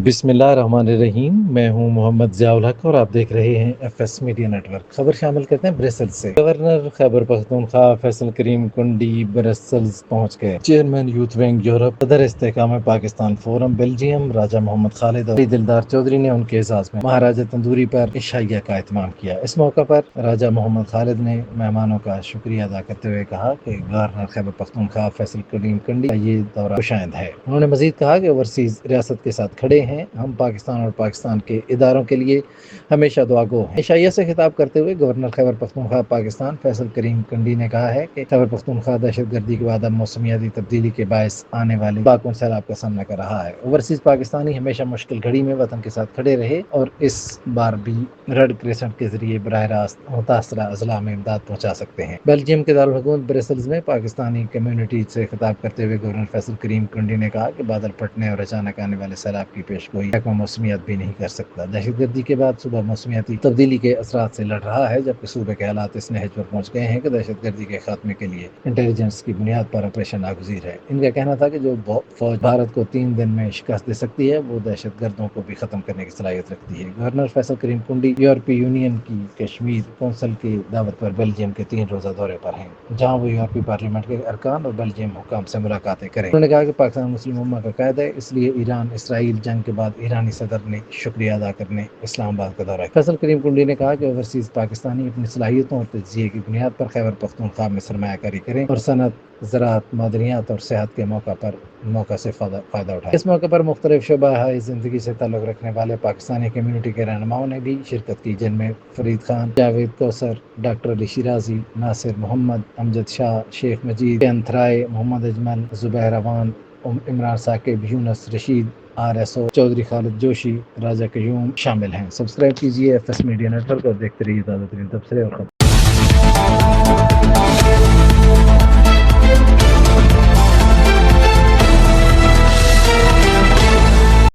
بسم اللہ الرحمن الرحیم، میں ہوں محمد ضیاء الحق اور آپ دیکھ رہے ہیں F S media network. خبر شامل کرتے ہیں برسل سے۔ گورنر خیبر پختونخوا فیصل کریم کنڈی برسلز پہنچ گئے۔ چیئرمین یوتھ ونگ یورپ، صدر استحکام پاکستان فورم بیلجیم راجہ محمد خالد اور دلدار چودھری نے ان کے اعزاز میں مہاراجہ تندوری پر عشائیہ کا اہتمام کیا۔ اس موقع پر راجہ محمد خالد نے مہمانوں کا شکریہ ادا کرتے ہوئے کہا کہ گورنر خیبر پختونخوا فیصل کریم کنڈی کا یہ دورہ خوشائند ہے۔ انہوں نے مزید کہا کہ اوورسیز ریاست کے ساتھ کھڑے ہیں، ہم پاکستان اور پاکستان کے اداروں کے لیے ہمیشہ دعا گو ہیں۔ عشائیہ سے خطاب کرتے ہوئے گورنر خیبر پختونخوا پاکستان فیصل کریم کنڈی نے کہا ہے کہ خیبر پختونخوا دہشت گردی کے بعد اب موسمیاتی تبدیلی کے باعث آنے والے باکون سیلاب کا سامنا کر رہا ہے۔ اوورسیز پاکستانی ہمیشہ مشکل گھڑی میں وطن کے ساتھ کھڑے رہے اور اس بار بھی ریڈ کریسنٹ کے ذریعے براہ راست متاثرہ اضلاع میں امداد پہنچا سکتے ہیں۔ بیلجیم کے دارالحکومت برسلز میں پاکستانی کمیونٹی سے خطاب کرتے ہوئے گورنر فیصل کریم کنڈی نے کہا کہ بادل پھٹنے اور اچانک آنے والے سیلاب کی پیش گوئی محکمہ موسمیات بھی نہیں کر سکتا۔ دہشت گردی کے بعد صوبہ موسمیاتی تبدیلی کے اثرات سے لڑ رہا ہے، جبکہ صوبے کے حالات اس نہج پر پہنچ گئے ہیں کہ دہشت گردی کے خاتمے کے لیے انٹیلیجنس کی بنیاد پر آپریشن ناگزیر ہے۔ ان کا کہنا تھا کہ جو فوج بھارت کو 3 دن میں شکست دے سکتی ہے، وہ دہشت گردوں کو بھی ختم کرنے کی صلاحیت رکھتی ہے۔ گورنر فیصل کریم کنڈی یورپی یونین کی کشمیر کونسل کی دعوت پر بیلجیم کے 3 روزہ دورے پر ہیں، جہاں وہ یورپی پارلیمنٹ کے ارکان اور بیلجیم حکام سے ملاقاتیں کریں۔ انہوں نے کہا کہ پاکستان مسلم امہ کا قائد ہے، اس لیے ایران اسرائیل جنگ کے بعد ایرانی صدر نے شکریہ ادا کرنے اسلام آباد کا دورہ کیا۔ فیصل کریم کنڈی نے کہا کہ اوورسیز پاکستانی اپنی صلاحیتوں اور تجزیے کی بنیاد پر خیبر پختونخوا میں سرمایہ کاری کریں اور صنعت، زراعت، معدنیات اور صحت کے موقع سے فائدہ اٹھائیں۔ اس موقع پر مختلف شعبہ زندگی سے تعلق رکھنے والے پاکستانی کمیونٹی کے رہنماؤں نے بھی شرکت کی، جن میں فرید خان، جاوید کوثر، ڈاکٹر علی شیرازی، ناصر محمد، امجد شاہ، شیخ مجید، انتھرائے، محمد اجمل، زبیر اوان، عمران ثاقب، یونس رشید، RSO چودھری خالد جوشی، راجہ قیوم شامل ہیں۔ سبسکرائب کیجیے F S media network اور دیکھتے رہیے تازہ ترین تبصرے اور خبریں۔